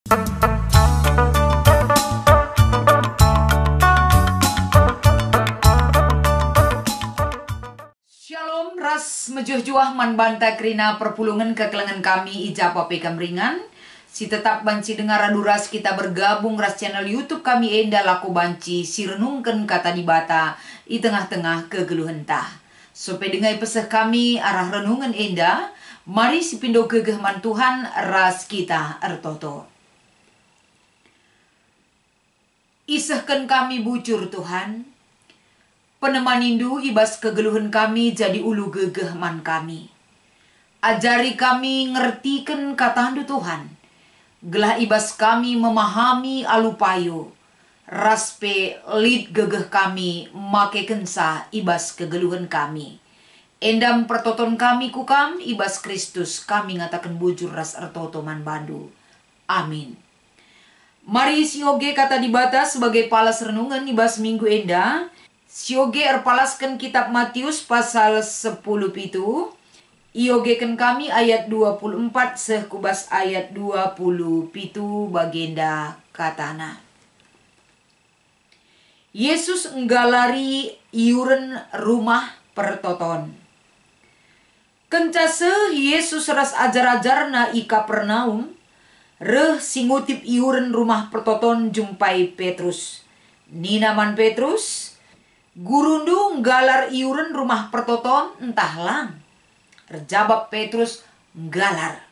Shalom ras mejuh-juah man banta krina perpulungan kekelengan kami ijapa pekam ringan. Si tetap banci dengar aduras kita bergabung ras channel YouTube kami enda laku banci si renungken kata dibata i tengah-tengah kegeluhan tah. Sope dengai peseh kami arah renungan enda, mari si pindo gegeh man Tuhan ras kita ertoto. Isehken kami bujur Tuhan. Penemanindu ibas kegeluhan kami jadi ulu gegeh man kami. Ajari kami ngertikan katandu Tuhan. Gelah ibas kami memahami alupayo. Raspe lid gegeh kami make kensa ibas kegeluhan kami. Endam pertoton kami kukam ibas Kristus kami ngatakan bujur ras ertoto man bandu. Amin. Mari sioge kata dibata sebagai palas renungan ibas minggu enda. Sioge erpalaskan kitab Matius pasal 10 pitu. Iogekan kami ayat 24 sekubas ayat 20 pitu bagenda katana. Yesus nggalari iuren rumah pertoton. Kencase Yesus ras ajar-ajarna i Kapernaum. Reh singutip iuren rumah pertoton jumpai Petrus. Ninaman Petrus. Gurundu nggalar iuren rumah pertoton entah lang. Terjawab Petrus nggalar.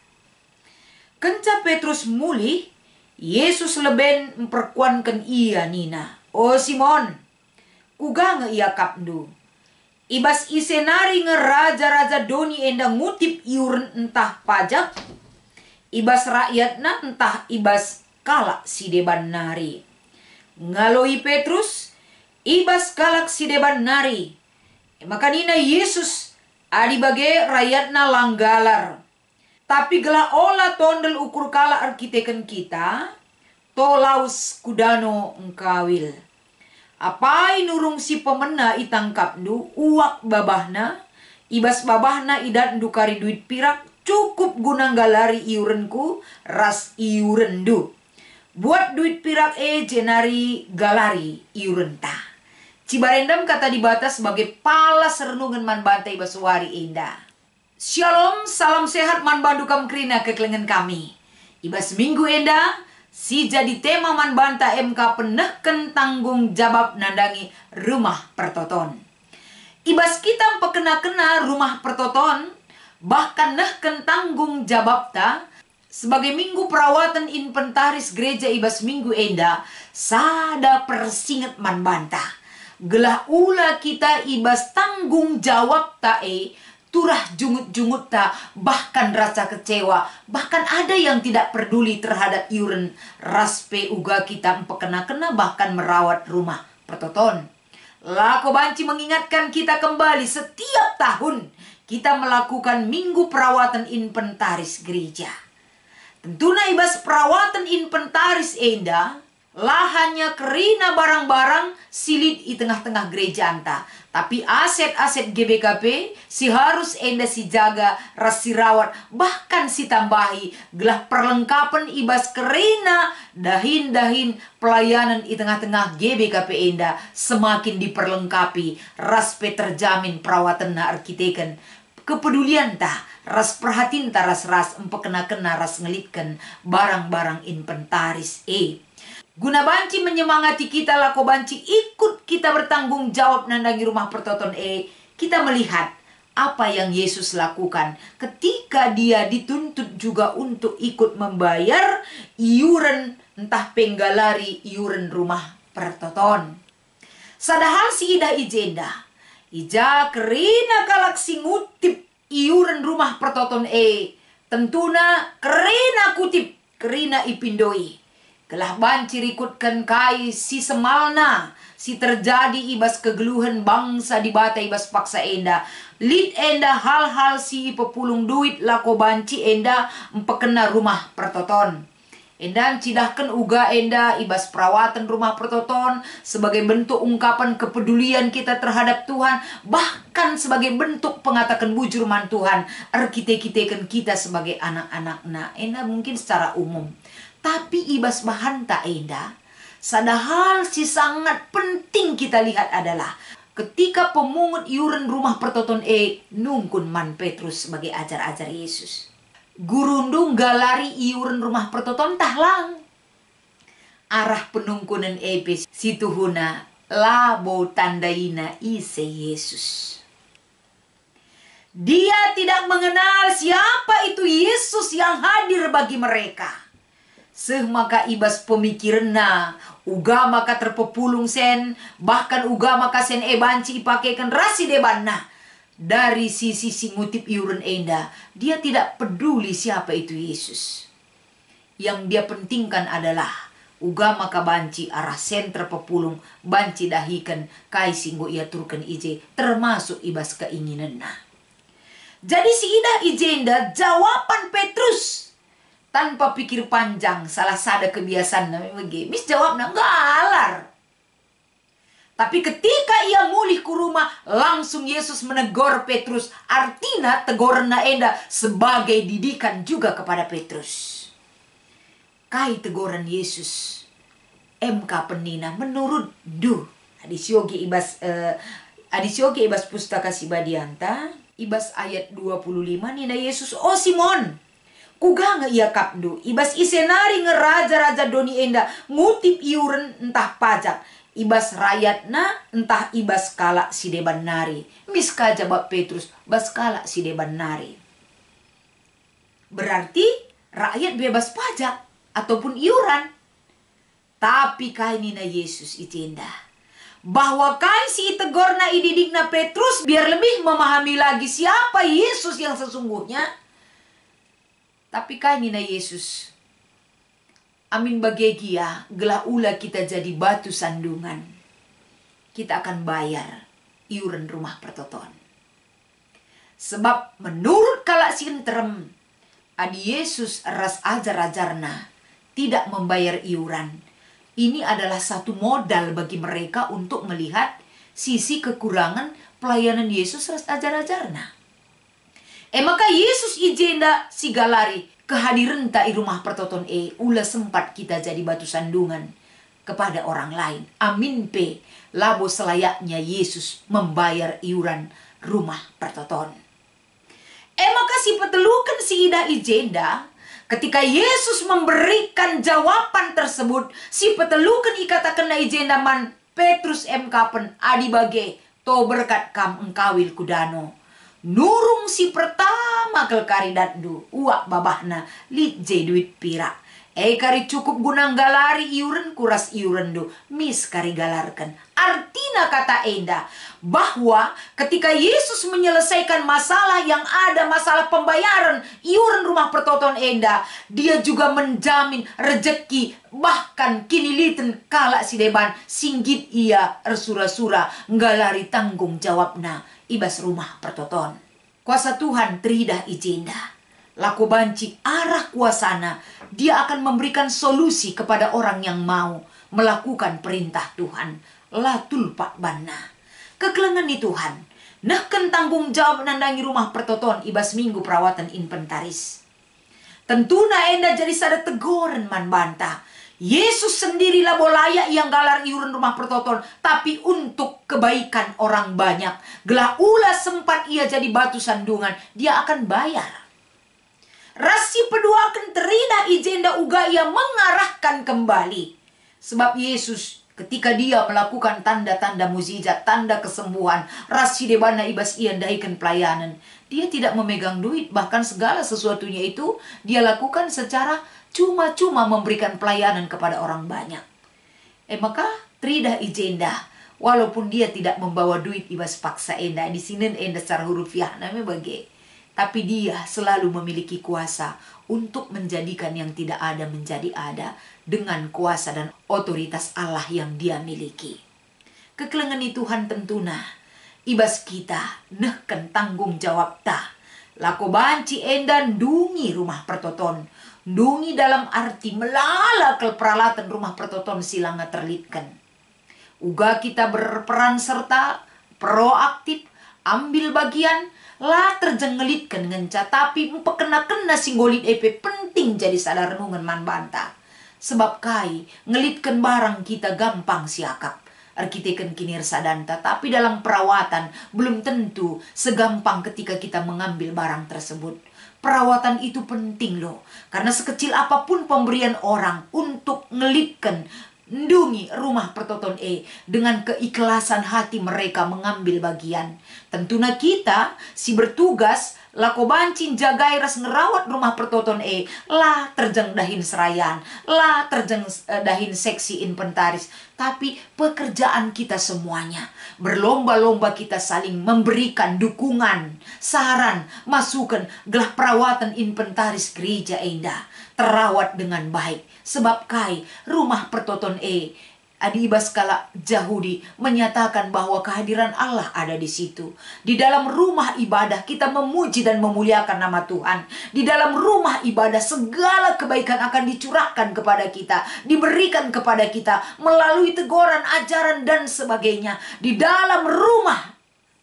Kenca Petrus muli, Yesus leben memperkuankan ia nina. O Simon, kuga nge ia kapndu. Ibas isenari nge raja-raja doni enda ngutip iuren entah pajak. Ibas rakyatna entah ibas kalak si deban nari. Ngaloi Petrus, ibas kalak si deban nari. Makanina Yesus adi bage rakyatna langgalar. Tapi gelah ola tondel ukur kala arkiteken kita. Tolaus kudano engkawil. Apai nurung si pemena itangkap du uak babahna. Ibas babahna idat dukari duit pirak. Cukup guna galari iurenku ras iurendu. Buat duit pirak jenari galari iurenta. Cibarendam kata dibata sebagai palas renungan man bantai basuari indah. Shalom, salam sehat man bandukam krina kekelengan kami. Ibas minggu endah, si jadi tema man banta MK penehken tanggung jawab nandangi rumah pertoton. Ibas kita pekena-kena rumah pertoton, bahkan nehken tanggung jawab ta, sebagai minggu perawatan inventaris gereja ibas minggu endah, sada persinget man banta. Gelah ula kita ibas tanggung jawab tae, turah jungut-jungut ta, bahkan rasa kecewa, bahkan ada yang tidak peduli terhadap iuren raspe uga kita empekena-kena bahkan merawat rumah pertoton. Lako banci mengingatkan kita kembali setiap tahun kita melakukan minggu perawatan inventaris gereja. Tentunya ibas perawatan inventaris enda, lahannya kerina barang-barang silit di tengah-tengah gereja anta. Tapi aset-aset GBKP si harus enda si jaga, rasi rawat, bahkan si tambahi. Gelah perlengkapan ibas kerina, dahin-dahin pelayanan di tengah-tengah GBKP enda semakin diperlengkapi. Raspe terjamin perawatan na arkiteken. Kepedulian tah, ras perhatiin ta ras empekena-kena ras ngelitkan barang-barang inventaris Guna banci menyemangati kita lako banci ikut kita bertanggung jawab nandangi rumah pertoton kita melihat apa yang Yesus lakukan ketika dia dituntut juga untuk ikut membayar iuren entah penggalari iuren rumah pertoton. Sadahal si ida ijenda ija kerina kalak si ngutip iuren rumah pertoton tentuna kerina kutip kerina ipindoi. Gelah banci rikutkan kai si semalna si terjadi ibas kegeluhan bangsa di bata ibas paksa enda. Lid enda hal-hal si pepulung duit lako banci enda empekena rumah pertoton. Endan cidahkan uga enda ibas perawatan rumah pertoton sebagai bentuk ungkapan kepedulian kita terhadap Tuhan, bahkan sebagai bentuk pengatakan bujur man Tuhan arkite-kitekan kita sebagai anak-anakna. Enda mungkin secara umum. Tapi ibas bahanta enda, sadahal si sangat penting kita lihat adalah ketika pemungut iuran rumah pertoton nungkun man Petrus sebagai ajar-ajar Yesus. Gurundung galari iuran rumah pertoton tahlang. Arah penungkunan situhuna labo tandaina ise Yesus. Dia tidak mengenal siapa itu Yesus yang hadir bagi mereka. Maka ibas pemikiranna, uga maka terpepulung sen, bahkan uga maka sen banci ipakaikan rasi debanna. Dari sisi ngutip iuran enda, dia tidak peduli siapa itu Yesus. Yang dia pentingkan adalah uga maka banci arah sen terpepulung, banci dahikan kai singgo ia turkan ije, termasuk ibas keinginanna. Jadi si ida ijenda jawaban Petrus tanpa pikir panjang, salah sada kebiasaan namanya mis jawabnya galar. Tapi ketika ia mulih ke rumah, langsung Yesus menegur Petrus. Artinya teguran enda sebagai didikan juga kepada Petrus. Kai teguran Yesus MK penina menurut adisyogi ibas pustaka Sibadianta ibas ayat 25 nina Yesus Simon kuga nge ia kapdu ibas isenari nge raja-raja doni enda ngutip iuran entah pajak ibas rakyatna entah ibas kala si deban nari. Miska jawab Petrus bas kala si deban nari. Berarti rakyat bebas pajak ataupun iuran. Tapi kai nina Yesus itenda bahwa kai si tegorna ididikna Petrus biar lebih memahami lagi siapa Yesus yang sesungguhnya. Tapi kai nina Yesus, amin bagegia gelah ula kita jadi batu sandungan. Kita akan bayar iuran rumah pertoton. Sebab menurut kalak sinterem, adi Yesus ras ajar-ajarna tidak membayar iuran. Ini adalah satu modal bagi mereka untuk melihat sisi kekurangan pelayanan Yesus ras ajar-ajarna. Maka Yesus ijenda si galari kehadiran tak rumah pertoton ula sempat kita jadi batu sandungan kepada orang lain. Amin labo selayaknya Yesus membayar iuran rumah pertoton. Maka si petelukan si ida ijenda ketika Yesus memberikan jawaban tersebut, si petelukan ikatakan na ijenda man Petrus kapen adi bage to berkat kam engkawil kudano. Nurung si pertama kel kari datdu uak babahna li duit pira. Kari cukup gunang galari iuran kuras iuran do mis kari galarkan. Artina kata enda bahwa ketika Yesus menyelesaikan masalah yang ada, masalah pembayaran iuran rumah pertoton enda, dia juga menjamin rezeki bahkan kini liten kala si deban singgit ia ersura-sura ngalari tanggung jawabna ibas rumah pertoton. Kuasa Tuhan teridah ijenda. Laku banci arah kuasana, dia akan memberikan solusi kepada orang yang mau melakukan perintah Tuhan. Latul pak bana. Kekelengan di Tuhan. Nahkan tanggung jawab nandangi rumah pertoton ibas minggu perawatan inventaris. Tentuna enda jadi sada teguran man bantah. Yesus sendirilah bolaya yang galar iuran rumah pertoton, tapi untuk kebaikan orang banyak. Gelah ula sempat ia jadi batu sandungan, dia akan bayar. Rasi pedua akan terina ijenda uga ia mengarahkan kembali. Sebab Yesus ketika dia melakukan tanda-tanda mukjizat, tanda kesembuhan, rasi debana ibas ia daikan pelayanan. Dia tidak memegang duit, bahkan segala sesuatunya itu dia lakukan secara cuma-cuma memberikan pelayanan kepada orang banyak. Maka tridah ijenda, walaupun dia tidak membawa duit ibas paksa enda, di sini enda secara hurufiah namanya bagi. Tapi dia selalu memiliki kuasa untuk menjadikan yang tidak ada menjadi ada dengan kuasa dan otoritas Allah yang dia miliki. Kekelengan Tuhan tentuna ibas kita nehken tanggung jawab ta. Lako banci endan dungi rumah pertoton. Dungi dalam arti melala ke peralatan rumah pertoton silanga terlitkan. Uga kita berperan serta proaktif, ambil bagian, lah terjenggelitkan ngenca, tapi empekena-kena singgolit penting jadi sadar renungan man banta. Sebab kai ngelitkan barang kita gampang siakap. Arkiteken kinir sadanta, tapi dalam perawatan belum tentu segampang ketika kita mengambil barang tersebut. Perawatan itu penting loh, karena sekecil apapun pemberian orang untuk ngelitkan ndungi rumah pertoton dengan keikhlasan hati mereka mengambil bagian. Tentunya kita si bertugas lako bancin jagai ras ngerawat rumah pertoton lah terjeng dahin serayan, lah terjeng dahin seksi inventaris. Tapi pekerjaan kita semuanya, berlomba-lomba kita saling memberikan dukungan, saran, masukan, gelah perawatan inventaris gereja enda terawat dengan baik. Sebab kai rumah pertoton Adi Baskala Yahudi menyatakan bahwa kehadiran Allah ada di situ. Di dalam rumah ibadah kita memuji dan memuliakan nama Tuhan. Di dalam rumah ibadah segala kebaikan akan dicurahkan kepada kita, diberikan kepada kita melalui teguran, ajaran dan sebagainya. Di dalam rumah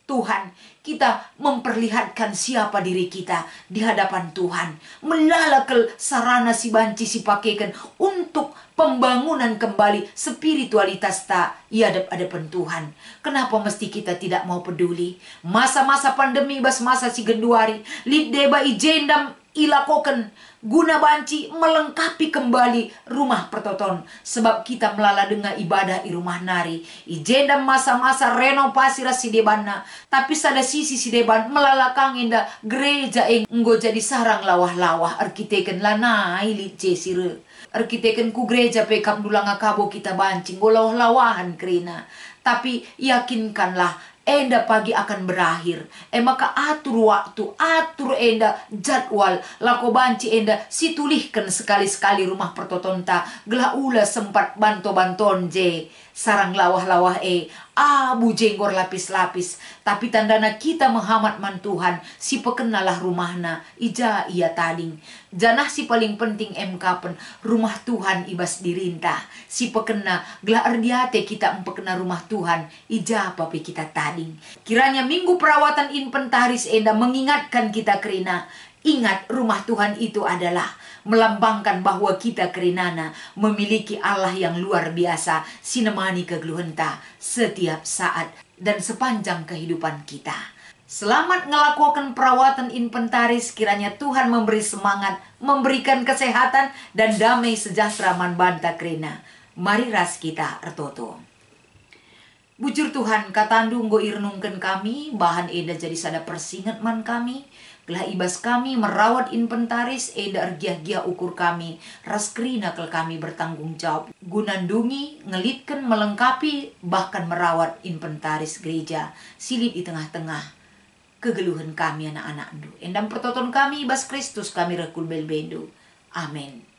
Tuhan kita memperlihatkan siapa diri kita di hadapan Tuhan. Melalakel sarana si banci si pakaikan untuk pembangunan kembali spiritualitas tak hadap-hadapan Tuhan. Kenapa mesti kita tidak mau peduli? Masa-masa pandemi bas masa si genduari, lid deba ijendam ilakoken guna banci melengkapi kembali rumah pertoton. Sebab kita melala dengan ibadah i rumah nari. Ijendam masa-masa renovasi rasi debana. Tapi sada sisi si deban melalakang inda gereja enggo jadi sarang lawah-lawah arkiteken lanai li jesire. Arkiteken ku gereja pekap dulanga kabo kita bancing golawah-lawahan krina. Tapi yakinkanlah enda pagi akan berakhir. Maka atur waktu, atur enda jadwal. Lako banci enda situlihkan sekali-sekali rumah pertotonta. Gelah ula sempat banto-banton je. Sarang lawah-lawah abu jenggor lapis-lapis. Tapi tandana kita menghamat man Tuhan. Si pekenalah rumahna. Ija ia tading. Janah si paling penting emkapen. Rumah Tuhan ibas dirintah. Si pekena gelah ardiate kita empekena rumah Tuhan. Ija papi kita tading. Kiranya minggu perawatan inventaris enda mengingatkan kita kerina. Ingat rumah Tuhan itu adalah melambangkan bahwa kita kerinana memiliki Allah yang luar biasa sinemani kegeluhenta setiap saat dan sepanjang kehidupan kita. Selamat ngelakukan perawatan inventaris, kiranya Tuhan memberi semangat, memberikan kesehatan dan damai sejahtera man banta kerina. Mari ras kita ertoto. Bujur Tuhan katandung go irnungken kami, bahan eda jadi sada persingat man kami. Gelah ibas kami merawat inventaris eda ergiah-giah ukur kami. Ras kerina kel kami bertanggung jawab. Gunandungi, ngelitkan, melengkapi, bahkan merawat inventaris gereja. Silip di tengah-tengah kegeluhan kami anak-anak. Endam pertoton kami ibas Kristus kami rekul belbendo. Amin.